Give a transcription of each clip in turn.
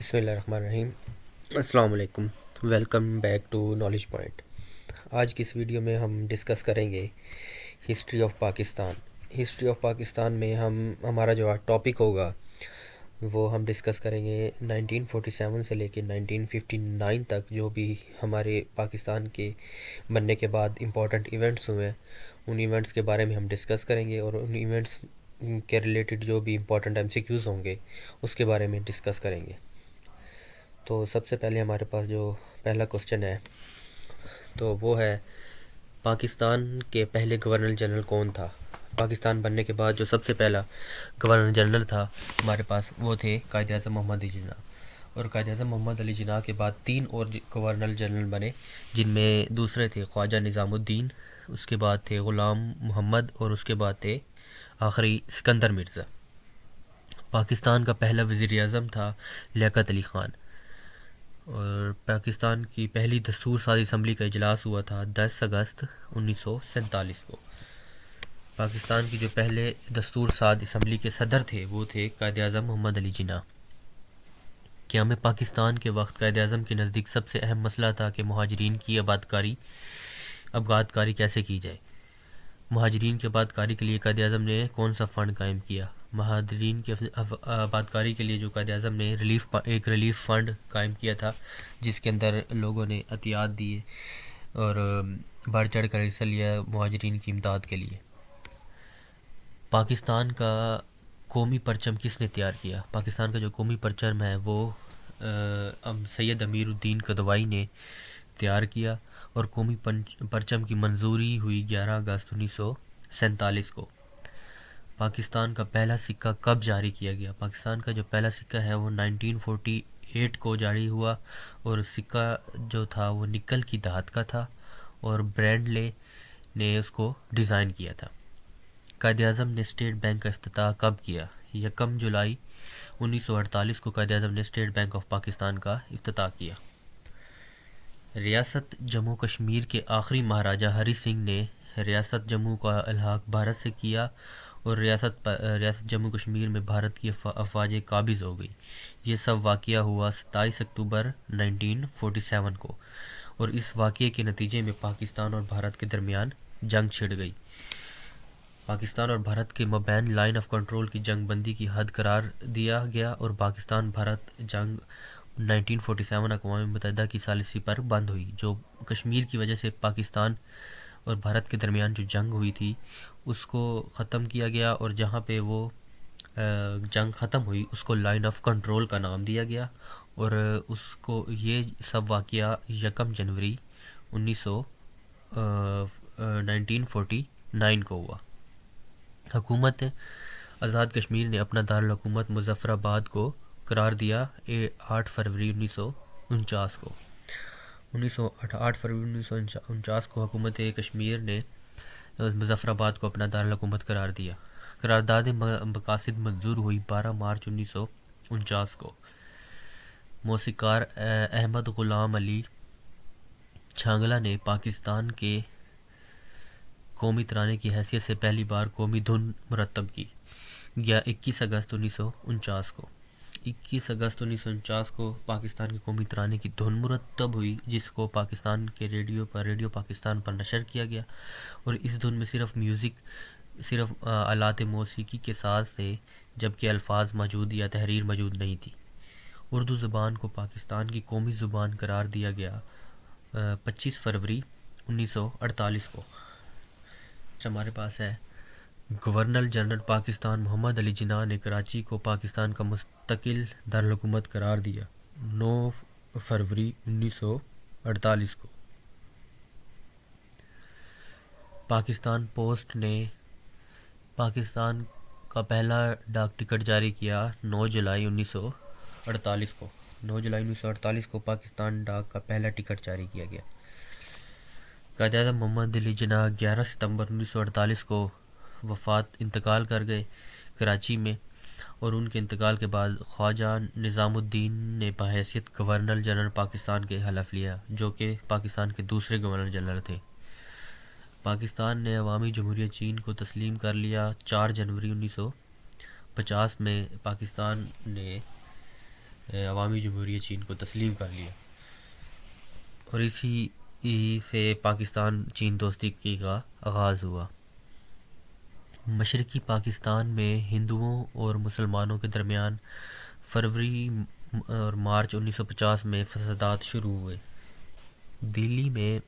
بسم اللہ الرحمن الرحیم۔ السلام علیکم، welcome back to knowledge point. آج کی اس ویڈیو میں ہم ڈسکس کریں گے history of Pakistan. History of Pakistan میں ہمارا جو ٹاپک ہوگا وہ ہم ڈسکس کریں گے 1947 سے لے کے 1959 تک جو بھی ہمارے پاکستان کے بننے کے بعد امپورٹنٹ ایونٹس ہوئے ہیں، ان ایونٹس کے بارے میں ہم ڈسکس کریں گے، اور ان ایونٹس کے ریلیٹڈ جو بھی امپورٹنٹ MCQs ہوں گے اس کے بارے میں ڈسکس کریں گے۔ تو سب سے پہلے ہمارے پاس جو پہلا کوسچن ہے تو وہ ہے پاکستان کے پہلے گورنر جنرل کون تھا؟ پاکستان بننے کے بعد جو سب سے پہلا گورنر جنرل تھا ہمارے پاس وہ تھے قائد اعظم محمد علی جناح، اور قائد اعظم محمد علی جناح کے بعد 3 اور گورنر جنرل بنے، جن میں دوسرے تھے خواجہ نظام الدین، اس کے بعد تھے غلام محمد، اور اس کے بعد تھے آخری سکندر مرزا۔ پاکستان کا پہلا وزیر اعظم تھا لیاقت علی خان، اور پاکستان کی پہلی دستور ساز اسمبلی کا اجلاس ہوا تھا 10 اگست 1947 کو۔ پاکستان کی جو پہلے دستور ساز اسمبلی کے صدر تھے وہ تھے قائد اعظم محمد علی جناح۔ قیام پاکستان کے وقت قائد اعظم کے نزدیک سب سے اہم مسئلہ تھا کہ مہاجرین کی آبادکاری کیسے کی جائے۔ مہاجرین کی آبادکاری کے لیے قائد اعظم نے کون سا فنڈ قائم کیا؟ مہاجرین کی آبادکاری کے لیے جو قائد اعظم نے ایک ریلیف فنڈ قائم کیا تھا، جس کے اندر لوگوں نے عطیات دیے اور بڑھ چڑھ کر حصہ لیا مہاجرین کی امداد کے لیے۔ پاکستان کا قومی پرچم کس نے تیار کیا؟ پاکستان کا جو قومی پرچم ہے وہ سید امیر الدین کدوائی نے تیار کیا، اور قومی پرچم کی منظوری ہوئی 11 اگست 1947 کو۔ پاکستان کا پہلا سکہ کب جاری کیا گیا؟ پاکستان کا جو پہلا سکہ ہے وہ 1948 کو جاری ہوا، اور سکہ جو تھا وہ نکل کی دھات کا تھا، اور برینڈلے نے اس کو ڈیزائن کیا تھا۔ قائد اعظم نے اسٹیٹ بینک کا افتتاح کب کیا؟ 1 جولائی 1948 کو قائد اعظم نے اسٹیٹ بینک آف پاکستان کا افتتاح کیا۔ ریاست جموں کشمیر کے آخری مہاراجہ ہری سنگھ نے ریاست جموں کا الحاق بھارت سے کیا، اور ریاست جموں کشمیر میں بھارت کی افواج قابض ہو گئی۔ یہ سب واقعہ ہوا 27 اکتوبر 1947 کو، اور اس واقعے کے نتیجے میں پاکستان اور بھارت کے درمیان جنگ چھڑ گئی۔ پاکستان اور بھارت کے مابین لائن آف کنٹرول کی جنگ بندی کی حد قرار دیا گیا، اور پاکستان بھارت جنگ 1947 اقوام متحدہ کی ثالثی پر بند ہوئی۔ جو کشمیر کی وجہ سے پاکستان اور بھارت کے درمیان جو جنگ ہوئی تھی اس کو ختم کیا گیا، اور جہاں پہ وہ جنگ ختم ہوئی اس کو لائن آف کنٹرول کا نام دیا گیا، اور اس کو یہ سب واقعہ 1 جنوری 1949 کو ہوا۔ حکومت آزاد کشمیر نے اپنا دارالحکومت مظفر آباد کو قرار دیا 8 فروری 1949 کو۔ 8 فروری 1949 کو حکومت کشمیر نے مظفر آباد کو اپنا دارالحکومت قرار دیا۔ قرارداد مقاصد منظور ہوئی 12 مارچ 1949 کو۔ موسیقار احمد غلام علی چھانگلہ نے پاکستان کے قومی ترانے کی حیثیت سے پہلی بار قومی دھن مرتب کی 21 اگست 1949 کو۔ 21 اگست 1949 کو پاکستان کے قومی ترانے کی دھن مرتب ہوئی، جس کو پاکستان کے ریڈیو پاکستان پر نشر کیا گیا، اور اس دھن میں صرف آلات موسیقی کے ساز تھے، جبکہ الفاظ موجود یا تحریر موجود نہیں تھی۔ اردو زبان کو پاکستان کی قومی زبان قرار دیا گیا 25 فروری 1948 کو۔ ہمارے پاس ہے گورنر جنرل پاکستان محمد علی جناح نے کراچی کو پاکستان کا مستقل دارالحکومت قرار دیا 9 فروری 1948 کو۔ پاکستان پوسٹ نے پاکستان کا پہلا ڈاک ٹکٹ جاری کیا 9 جولائی 1948 کو۔ 9 جولائی 1948 کو پاکستان ڈاک کا پہلا ٹکٹ جاری کیا گیا۔ قائد اعظم محمد علی جناح 11 ستمبر 1948 کو انتقال کر گئے کراچی میں، اور ان کے انتقال کے بعد خواجہ نظام الدین نے بحیثیت گورنر جنرل پاکستان کے حلف لیا، جو کہ پاکستان کے دوسرے گورنر جنرل تھے۔ پاکستان نے عوامی جمہوریہ چین کو تسلیم کر لیا 4 جنوری 1950 میں۔ پاکستان نے عوامی جمہوریہ چین کو تسلیم کر لیا، اور اسی سے پاکستان چین دوستی کا آغاز ہوا۔ مشرقی پاکستان میں ہندوؤں اور مسلمانوں کے درمیان فروری اور مارچ 1950 میں فسادات شروع ہوئے۔ دلی میں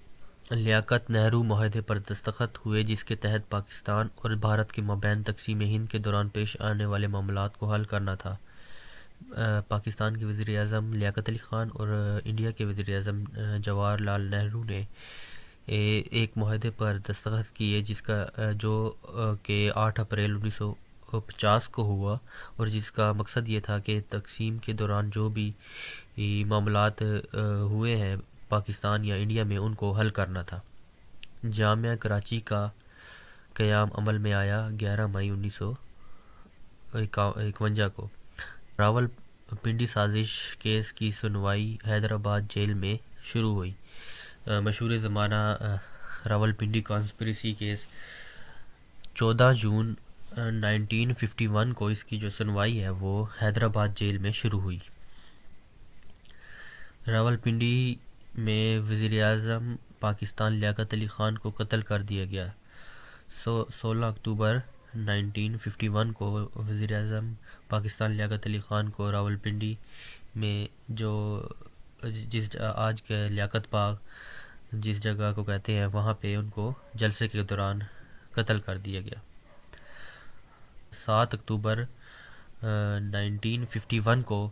لیاقت نہرو معاہدے پر دستخط ہوئے، جس کے تحت پاکستان اور بھارت کے مابین تقسیم ہند کے دوران پیش آنے والے معاملات کو حل کرنا تھا۔ پاکستان کے وزیر اعظم لیاقت علی خان اور انڈیا کے وزیر اعظم جواہر لال نہرو نے ایک معاہدے پر دستخط کیے، جو کہ 8 اپریل 1950 کو ہوا، اور جس کا مقصد یہ تھا کہ تقسیم کے دوران جو بھی معاملات ہوئے ہیں پاکستان یا انڈیا میں، ان کو حل کرنا تھا۔ جامعہ کراچی کا قیام عمل میں آیا 11 مئی 1951 کو۔ راول پنڈی سازش کیس کی سنوائی حیدرآباد جیل میں شروع ہوئی۔ مشہور زمانہ راول پنڈی کانسپریسی کیس 14 جون 1951 کو اس کی جو سنوائی ہے وہ حیدرآباد جیل میں شروع ہوئی۔ راول پنڈی میں وزیر اعظم پاکستان لیاقت علی خان کو قتل کر دیا گیا۔ 16 اکتوبر 1951 کو وزیر اعظم پاکستان لیاقت علی خان کو راول پنڈی میں جس آج کے لیاقت باغ جس جگہ کو کہتے ہیں، وہاں پہ ان کو جلسے کے دوران قتل کر دیا گیا۔ 7 اکتوبر 1951 کو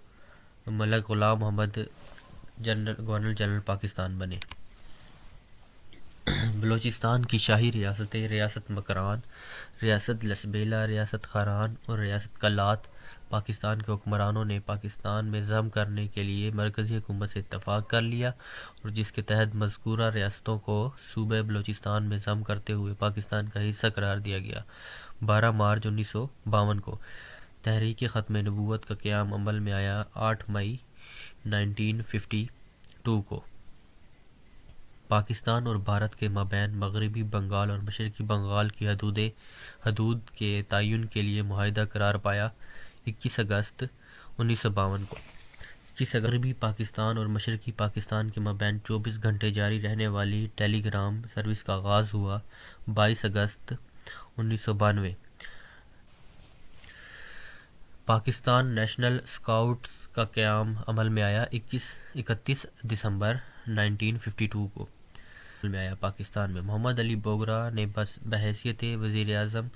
ملک غلام محمد گورنر جنرل پاکستان بنے۔ بلوچستان کی شاہی ریاستیں ریاست مکران، ریاست لسبیلا، ریاست خاران اور ریاست کلات پاکستان کے حکمرانوں نے پاکستان میں ضم کرنے کے لیے مرکزی حکومت سے اتفاق کر لیا، اور جس کے تحت مذکورہ ریاستوں کو صوبہ بلوچستان میں ضم کرتے ہوئے پاکستان کا حصہ قرار دیا گیا۔ 12 مارچ 1952 کو تحریک ختم نبوت کا قیام عمل میں آیا۔ 8 مئی 1952 کو پاکستان اور بھارت کے مابین مغربی بنگال اور مشرقی بنگال کی حدود کے تعین کے لیے معاہدہ قرار پایا۔ 21 اگست 1952 کو مغربی پاکستان اور مشرقی پاکستان کے مابین 24 گھنٹے جاری رہنے والی ٹیلی گرام سروس کا آغاز ہوا۔ 22 اگست 1992 پاکستان نیشنل اسکاؤٹس کا قیام عمل میں آیا۔ 31 دسمبر 1952 کو میں آیا پاکستان میں۔ محمد علی بوگرا نے بحیثیت وزیر اعظم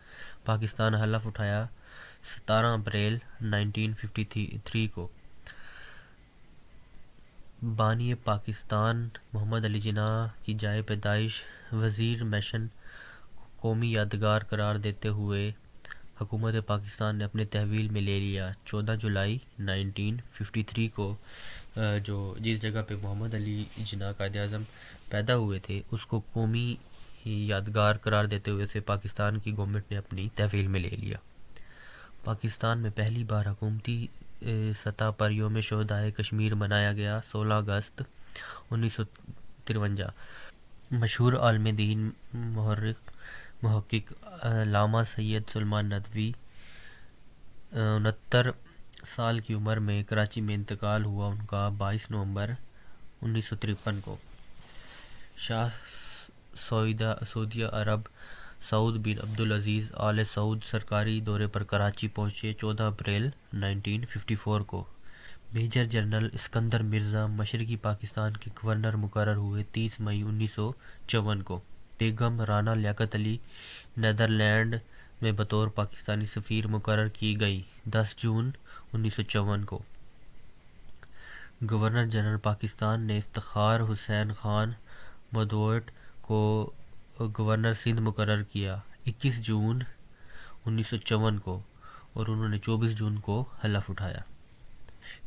پاکستان حلف اٹھایا۔ 17 اپریل 1953 کو بانی پاکستان محمد علی جناح کی جائے پیدائش وزیر میشن قومی یادگار قرار دیتے ہوئے حکومت پاکستان نے اپنے تحویل میں لے لیا۔ 14 جولائی 1953 کو جس جگہ پہ محمد علی جناح قائد اعظم پیدا ہوئے تھے، اس کو قومی یادگار قرار دیتے ہوئے اسے پاکستان کی گورنمنٹ نے اپنی تحویل میں لے لیا۔ پاکستان میں پہلی بار حکومتی سطح پر یوم شہدائے کشمیر منایا گیا۔ 16 اگست 1953 مشہور عالم دین محقق علامہ سید سلیمان ندوی 69 سال کی عمر میں کراچی میں انتقال ہوا ان کا 22 نومبر 1953 کو۔ شاہ سعودیہ عرب سعود بن عبدالعزیز آل سعود سرکاری دورے پر کراچی پہنچے۔ 14 اپریل 1954 کو میجر جنرل اسکندر مرزا مشرقی پاکستان کے گورنر مقرر ہوئے۔ 30 مئی 1954 کو بیگم رانا لیاقت علی نیدرلینڈ میں بطور پاکستانی سفیر مقرر کی گئی۔ 10 جون 1954 کو گورنر جنرل پاکستان نے افتخار حسین خان مودوٹ کو گورنر سندھ مقرر کیا 21 جون 1954 کو، اور انہوں نے 24 جون کو حلف اٹھایا۔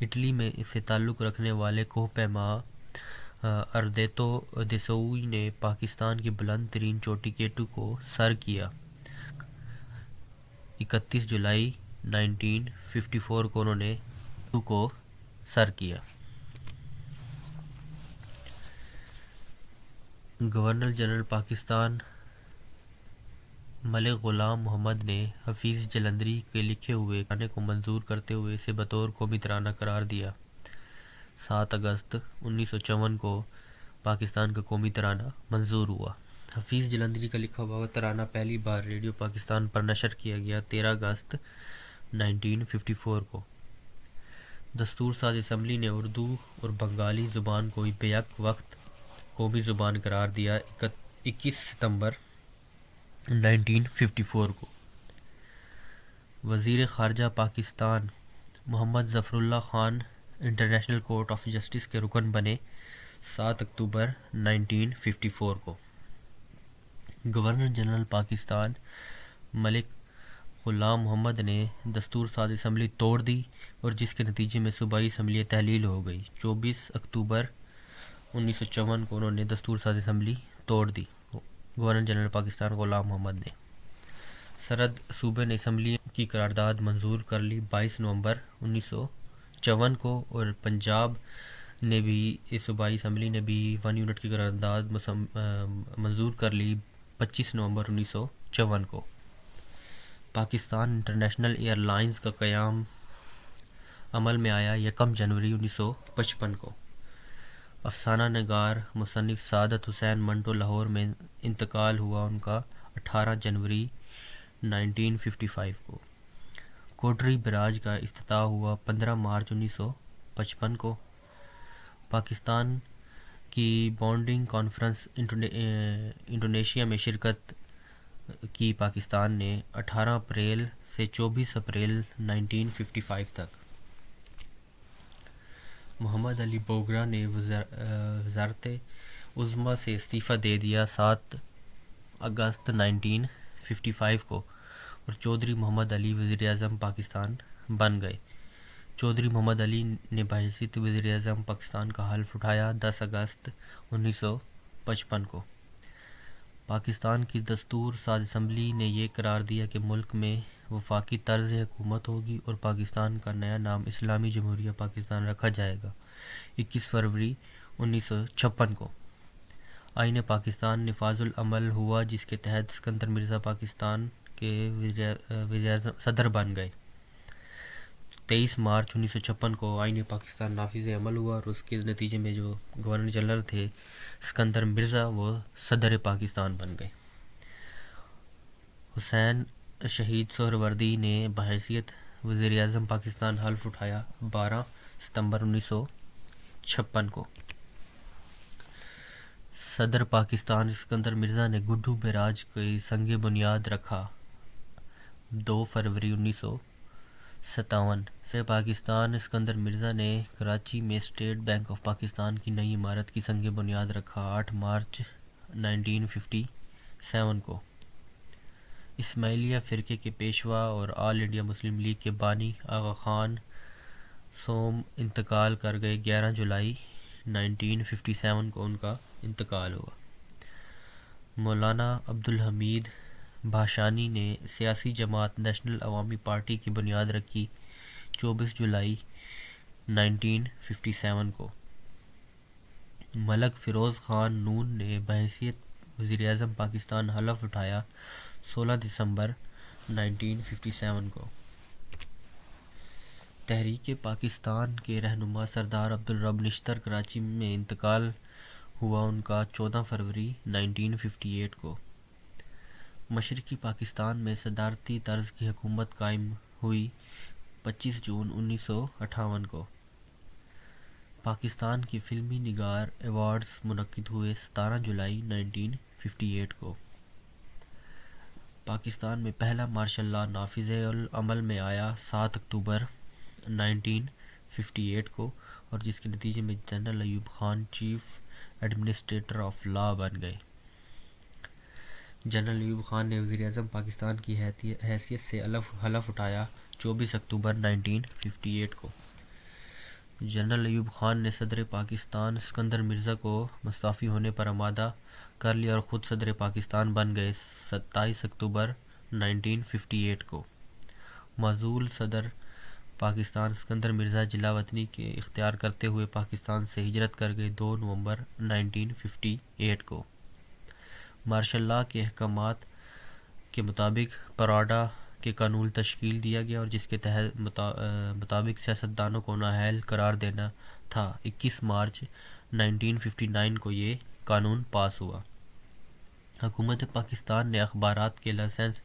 اٹلی میں اس سے تعلق رکھنے والے کوہ پیما اردیتو دیسوئی نے پاکستان کی بلند ترین چوٹی کیٹو کو سر کیا۔ 31 جولائی 1954 کو انہوں نے کیٹو کو سر کیا۔ گورنر جنرل پاکستان ملک غلام محمد نے حفیظ جلندری کے لکھے ہوئے گانے کو منظور کرتے ہوئے اسے بطور قومی ترانہ قرار دیا۔ 7 اگست 1954 کو پاکستان کا قومی ترانہ منظور ہوا۔ حفیظ جلندری کا لکھا ہوا ترانہ پہلی بار ریڈیو پاکستان پر نشر کیا گیا 13 اگست 1954 کو۔ دستور ساز اسمبلی نے اردو اور بنگالی زبان کو بیک وقت قومی زبان قرار دیا 21 ستمبر 1954 کو۔ وزیر خارجہ Pakistan Muhammad Zafar Ullah Khan international court of justice کے رکن بنے 7 اکتوبر 1954 کو۔ گورنر جنرل پاکستان ملک غلام محمد نے دستور ساز اسمبلی توڑ دی اور جس کے نتیجے میں صوبائی اسمبلی تحلیل ہو گئی۔ 24 اکتوبر 1954 کو انہوں نے دستور ساز اسمبلی توڑ دی، گورنر جنرل پاکستان غلام محمد نے۔ سرحد صوبے نے اسمبلی کی قرارداد منظور کر لی 22 نومبر 1954 کو، اور پنجاب نے بھی اس صوبائی اسمبلی نے بھی 1 یونٹ کی قرارداد منظور کر لی 25 نومبر 1954 کو۔ پاکستان انٹرنیشنل ایئر لائنز کا قیام عمل میں آیا 1 جنوری 1955 کو۔ افسانہ نگار مصنف سعادت حسین منٹو لاہور میں انتقال ہوا ان کا 18 جنوری 1955 کو۔ کوٹری براج کا افتتاح ہوا 15 مارچ 1955 کو۔ پاکستان کی بانڈنگ کانفرنس انڈونیشیا میں شرکت کی پاکستان نے 18 اپریل سے 24 اپریل 1955 تک۔ محمد علی بوگرا نے وزارت عظمیٰ سے استعفیٰ دے دیا 7 اگست 1955 کو، اور چودھری محمد علی وزیر اعظم پاکستان بن گئے۔ چودھری محمد علی نے بحیثیت وزیر اعظم پاکستان کا حلف اٹھایا 10 اگست 1955 کو۔ پاکستان کی دستور ساز اسمبلی نے یہ قرار دیا کہ ملک میں وفاقی طرز حکومت ہوگی اور پاکستان کا نیا نام اسلامی جمہوریہ پاکستان رکھا جائے گا۔ 21 فروری 1956 کو آئین پاکستان نفاذ العمل ہوا، جس کے تحت اسکندر مرزا پاکستان کے صدر بن گئے۔ 23 مارچ 1956 کو آئین پاکستان نافذ عمل ہوا، اور اس کے نتیجے میں جو گورنر جنرل تھے اسکندر مرزا وہ صدر پاکستان بن گئے۔ حسین شہید سہروردی نے بحیثیت وزیر اعظم پاکستان حلف اٹھایا 12 ستمبر 1956 کو۔ صدر پاکستان اسکندر مرزا نے گڈو بیراج کی سنگ بنیاد رکھا 2 فروری 1957 سے۔ پاکستان اسکندر مرزا نے کراچی میں اسٹیٹ بینک آف پاکستان کی نئی عمارت کی سنگ بنیاد رکھا 8 مارچ 1957 کو۔ اسماعیلیہ فرقے کے پیشوا اور آل انڈیا مسلم لیگ کے بانی آغا خان سوم انتقال کر گئے 11 جولائی 1957 کو ان کا انتقال ہوا۔ مولانا عبدالحمید بھاشانی نے سیاسی جماعت نیشنل عوامی پارٹی کی بنیاد رکھی 24 جولائی 1957 کو۔ ملک فیروز خان نون نے بحیثیت وزیر اعظم پاکستان حلف اٹھایا 16 دسمبر 1957 کو۔ تحریک پاکستان کے رہنما سردار عبدالرب نشتر کراچی میں انتقال ہوا ان کا 14 فروری 1958 کو۔ مشرقی پاکستان میں صدارتی طرز کی حکومت قائم ہوئی 25 جون 1958 کو۔ پاکستان کی فلمی نگار ایوارڈز منعقد ہوئے 17 جولائی 1958 کو۔ پاکستان میں پہلا مارشل لا نافذ العمل میں آیا 7 اکتوبر 1958 کو، اور جس کے نتیجے میں general Ayub Khan chief administrator of law بن گئے۔ جنرل ایوب خان نے وزیر اعظم پاکستان کی حیثیت سے حلف اٹھایا 24 اکتوبر 1958 کو۔ جنرل ایوب خان نے صدر پاکستان اسکندر مرزا کو مستعفی ہونے پر آمادہ کر لیا اور خود صدر پاکستان بن گئے 27 اکتوبر 1958 کو۔ معزول صدر پاکستان اسکندر مرزا جلا وطنی کے اختیار کرتے ہوئے پاکستان سے ہجرت کر گئے 2 نومبر 1958 کو۔ مارشل لا کے احکامات کے مطابق پراڈا کے قانون تشکیل دیا گیا، اور جس کے مطابق سیاستدانوں کو نااہل قرار دینا تھا 21 مارچ 1959 کو یہ قانون پاس ہوا۔ حکومت پاکستان نے اخبارات کے لائسنس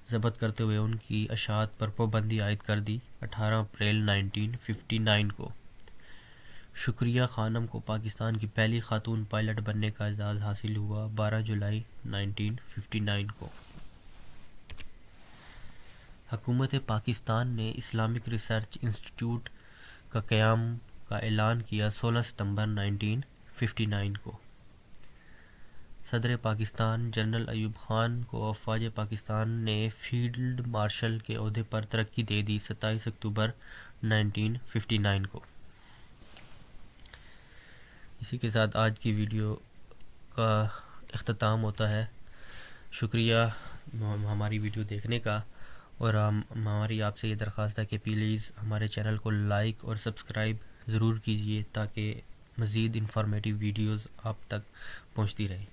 ضبط کرتے ہوئے ان کی اشاعت پر پابندی عائد کر دی 18 اپریل 1959 کو۔ شکریہ خانم کو پاکستان کی پہلی خاتون پائلٹ بننے کا اعزاز حاصل ہوا 12 جولائی 1959 کو۔ حکومت پاکستان نے اسلامک ریسرچ انسٹیٹیوٹ کا قیام کا اعلان کیا 16 ستمبر 1959 کو۔ صدر پاکستان جنرل ایوب خان کو افواج پاکستان نے فیلڈ مارشل کے عہدے پر ترقی دے دی 27 اکتوبر 1959 کو۔ اسی کے ساتھ آج کی ویڈیو کا اختتام ہوتا ہے۔ شکریہ ہماری ویڈیو دیکھنے کا، اور ہماری آپ سے یہ درخواست ہے کہ پلیز ہمارے چینل کو لائک اور سبسکرائب ضرور کیجیے تاکہ مزید انفارمیٹیو ویڈیوز آپ تک پہنچتی رہیں۔